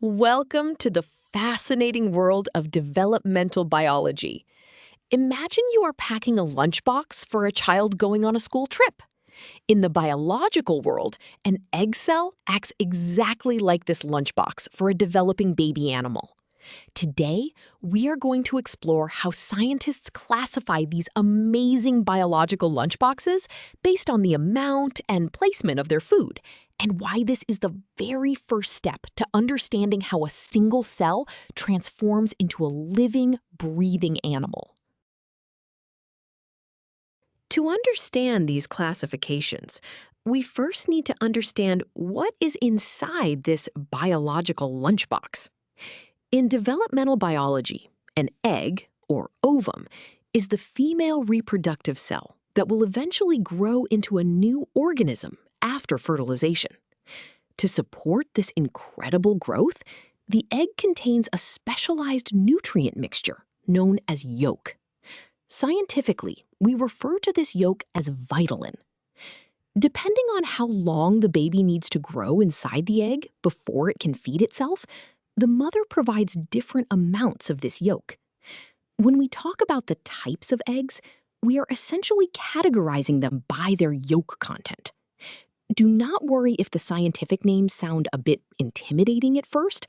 Welcome to the fascinating world of developmental biology. Imagine you are packing a lunchbox for a child going on a school trip. In the biological world, an egg cell acts exactly like this lunchbox for a developing baby animal. Today, we are going to explore how scientists classify these amazing biological lunchboxes based on the amount and placement of their food, and why this is the very first step to understanding how a single cell transforms into a living, breathing animal. To understand these classifications, we first need to understand what is inside this biological lunchbox. In developmental biology, an egg, or ovum, is the female reproductive cell that will eventually grow into a new organism after fertilization. To support this incredible growth, the egg contains a specialized nutrient mixture known as yolk. Scientifically, we refer to this yolk as vitalin. Depending on how long the baby needs to grow inside the egg before it can feed itself, the mother provides different amounts of this yolk. When we talk about the types of eggs, we are essentially categorizing them by their yolk content. Do not worry if the scientific names sound a bit intimidating at first.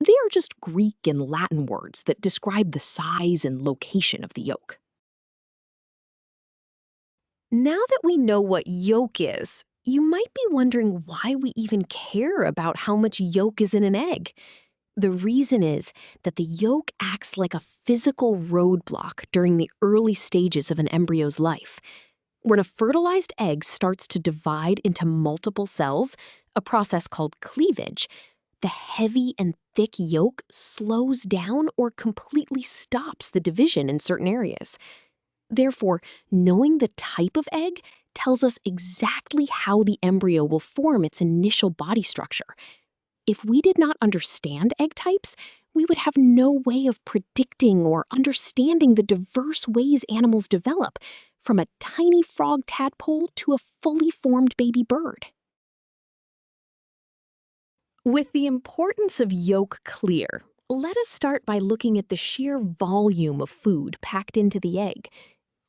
They are just Greek and Latin words that describe the size and location of the yolk. Now that we know what yolk is, you might be wondering why we even care about how much yolk is in an egg. The reason is that the yolk acts like a physical roadblock during the early stages of an embryo's life. When a fertilized egg starts to divide into multiple cells, a process called cleavage, the heavy and thick yolk slows down or completely stops the division in certain areas. Therefore, knowing the type of egg tells us exactly how the embryo will form its initial body structure. If we did not understand egg types, we would have no way of predicting or understanding the diverse ways animals develop, from a tiny frog tadpole to a fully formed baby bird. With the importance of yolk clear, let us start by looking at the sheer volume of food packed into the egg.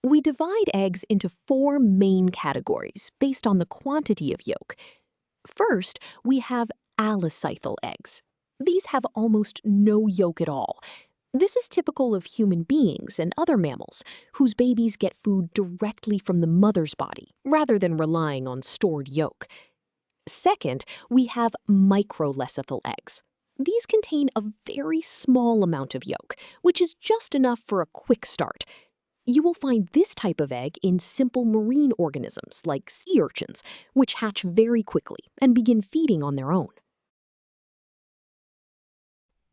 We divide eggs into four main categories based on the quantity of yolk. First, we have allocythal eggs. These have almost no yolk at all. This is typical of human beings and other mammals, whose babies get food directly from the mother's body, rather than relying on stored yolk. Second, we have microlecithal eggs. These contain a very small amount of yolk, which is just enough for a quick start. You will find this type of egg in simple marine organisms like sea urchins, which hatch very quickly and begin feeding on their own.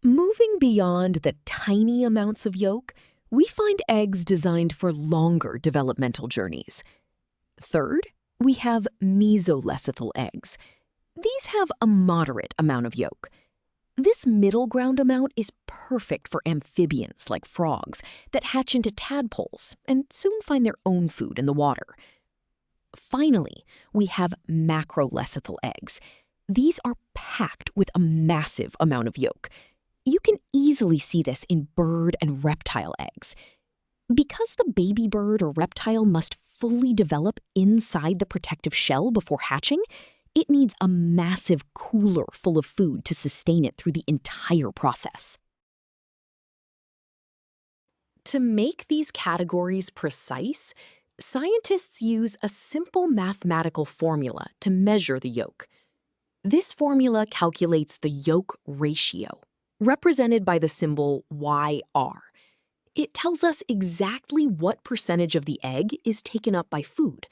Moving beyond the tiny amounts of yolk, we find eggs designed for longer developmental journeys. Third, we have mesolecithal eggs. These have a moderate amount of yolk. This middle ground amount is perfect for amphibians like frogs that hatch into tadpoles and soon find their own food in the water. Finally, we have macrolecithal eggs. These are packed with a massive amount of yolk. You can easily see this in bird and reptile eggs. Because the baby bird or reptile must fully develop inside the protective shell before hatching, it needs a massive cooler full of food to sustain it through the entire process. To make these categories precise, scientists use a simple mathematical formula to measure the yolk. This formula calculates the yolk ratio, represented by the symbol YR. It tells us exactly what percentage of the egg is taken up by food.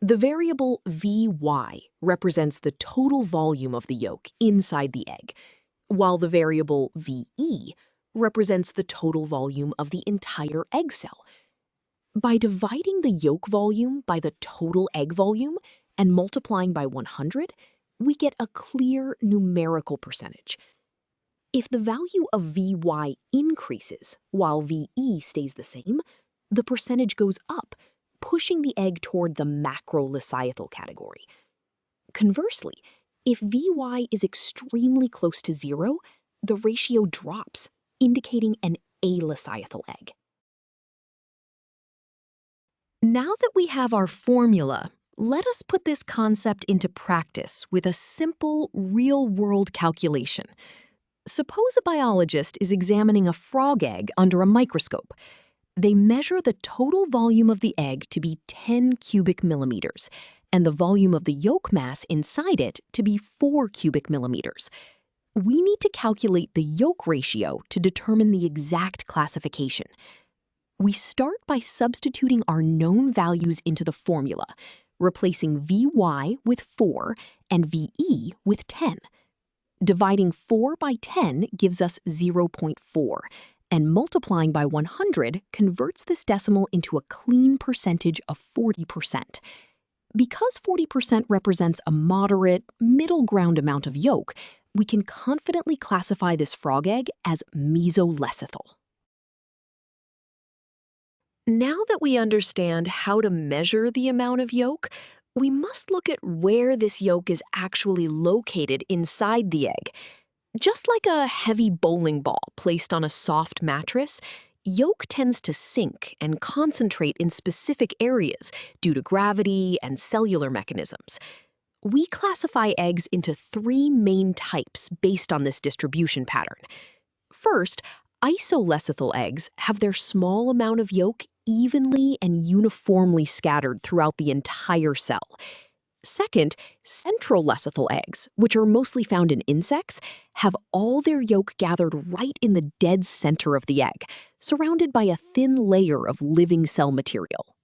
The variable Vy represents the total volume of the yolk inside the egg, while the variable Ve represents the total volume of the entire egg cell. By dividing the yolk volume by the total egg volume and multiplying by 100, we get a clear numerical percentage. If the value of Vy increases while Ve stays the same, the percentage goes up, pushing the egg toward the macrolecithal category. Conversely, if Vy is extremely close to zero, the ratio drops, indicating an aleciethal egg. Now that we have our formula, let us put this concept into practice with a simple, real-world calculation. Suppose a biologist is examining a frog egg under a microscope. They measure the total volume of the egg to be 10 cubic millimeters, and the volume of the yolk mass inside it to be 4 cubic millimeters. We need to calculate the yolk ratio to determine the exact classification. We start by substituting our known values into the formula, replacing Vy with 4 and Ve with 10. Dividing 4 by 10 gives us 0.4, and multiplying by 100 converts this decimal into a clean percentage of 40%. Because 40% represents a moderate, middle ground amount of yolk, we can confidently classify this frog egg as mesolecithal. Now that we understand how to measure the amount of yolk, we must look at where this yolk is actually located inside the egg. Just like a heavy bowling ball placed on a soft mattress, yolk tends to sink and concentrate in specific areas due to gravity and cellular mechanisms. We classify eggs into 3 main types based on this distribution pattern. First, isolecithal eggs have their small amount of yolk evenly and uniformly scattered throughout the entire cell. Second, centrolecithal eggs, which are mostly found in insects, have all their yolk gathered right in the dead center of the egg, surrounded by a thin layer of living cell material.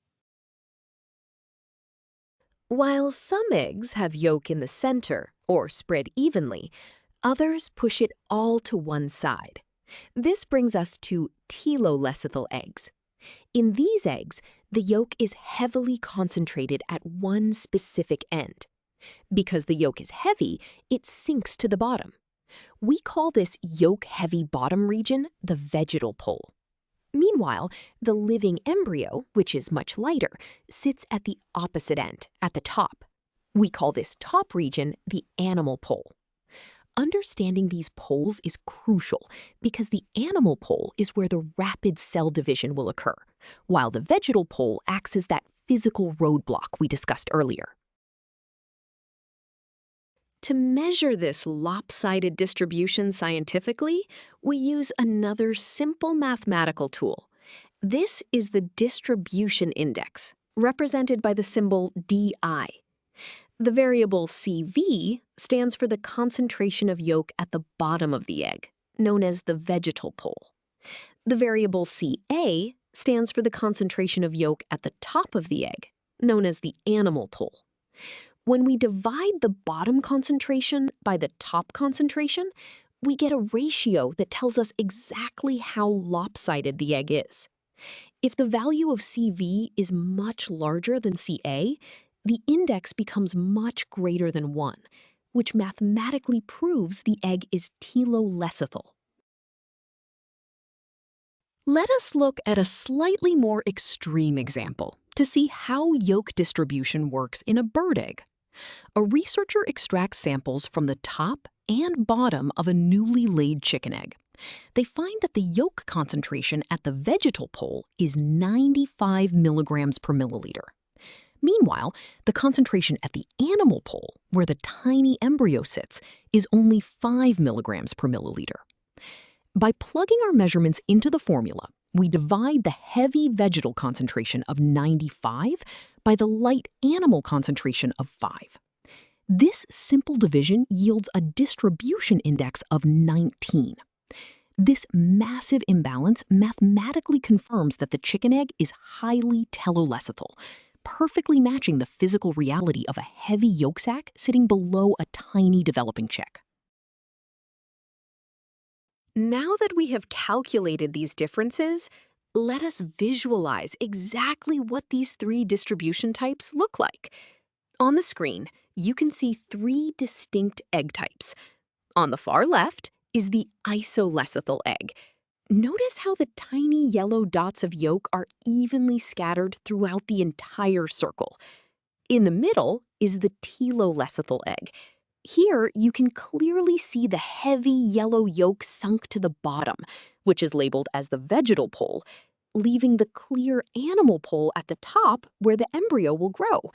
While some eggs have yolk in the center, or spread evenly, others push it all to one side. This brings us to telolecithal eggs. In these eggs, the yolk is heavily concentrated at one specific end. Because the yolk is heavy, it sinks to the bottom. We call this yolk-heavy bottom region the vegetal pole. Meanwhile, the living embryo, which is much lighter, sits at the opposite end, at the top. We call this top region the animal pole. Understanding these poles is crucial because the animal pole is where the rapid cell division will occur, while the vegetal pole acts as that physical roadblock we discussed earlier. To measure this lopsided distribution scientifically, we use another simple mathematical tool. This is the distribution index, represented by the symbol DI. The variable CV stands for the concentration of yolk at the bottom of the egg, known as the vegetal pole. The variable CA stands for the concentration of yolk at the top of the egg, known as the animal pole. When we divide the bottom concentration by the top concentration, we get a ratio that tells us exactly how lopsided the egg is. If the value of CV is much larger than CA, the index becomes much greater than 1, which mathematically proves the egg is telolecithal. Let us look at a slightly more extreme example to see how yolk distribution works in a bird egg. A researcher extracts samples from the top and bottom of a newly laid chicken egg. They find that the yolk concentration at the vegetal pole is 95 milligrams per milliliter. Meanwhile, the concentration at the animal pole, where the tiny embryo sits, is only 5 milligrams per milliliter. By plugging our measurements into the formula, we divide the heavy vegetal concentration of 95 by the light animal concentration of 5. This simple division yields a distribution index of 19. This massive imbalance mathematically confirms that the chicken egg is highly telolecithal, perfectly matching the physical reality of a heavy yolk sac sitting below a tiny developing chick. Now that we have calculated these differences, let us visualize exactly what these 3 distribution types look like. On the screen, you can see 3 distinct egg types. On the far left is the isolecithal egg. Notice how the tiny yellow dots of yolk are evenly scattered throughout the entire circle. In the middle is the telolecithal egg. Here, you can clearly see the heavy yellow yolk sunk to the bottom, which is labeled as the vegetal pole, leaving the clear animal pole at the top where the embryo will grow.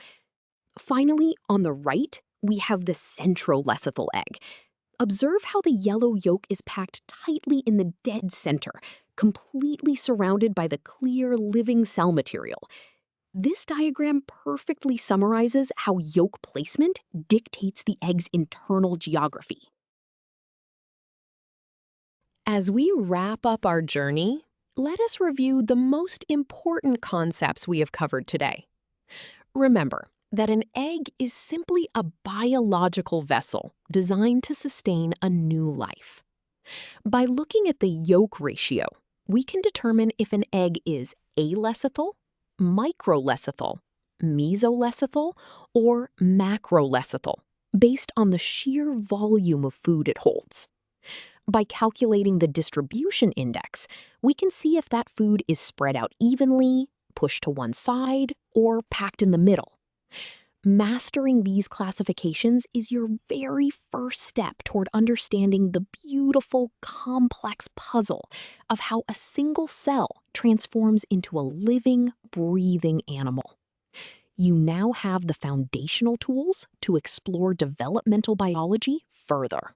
Finally, on the right, we have the centrolecithal egg. Observe how the yellow yolk is packed tightly in the dead center, completely surrounded by the clear living cell material. This diagram perfectly summarizes how yolk placement dictates the egg's internal geography. As we wrap up our journey, let us review the most important concepts we have covered today. Remember that an egg is simply a biological vessel designed to sustain a new life. By looking at the yolk ratio, we can determine if an egg is alecithal, microlecithal, mesolecithal, or macrolecithal, based on the sheer volume of food it holds. By calculating the distribution index, we can see if that food is spread out evenly, pushed to one side, or packed in the middle. Mastering these classifications is your very first step toward understanding the beautiful, complex puzzle of how a single cell transforms into a living, breathing animal. You now have the foundational tools to explore developmental biology further.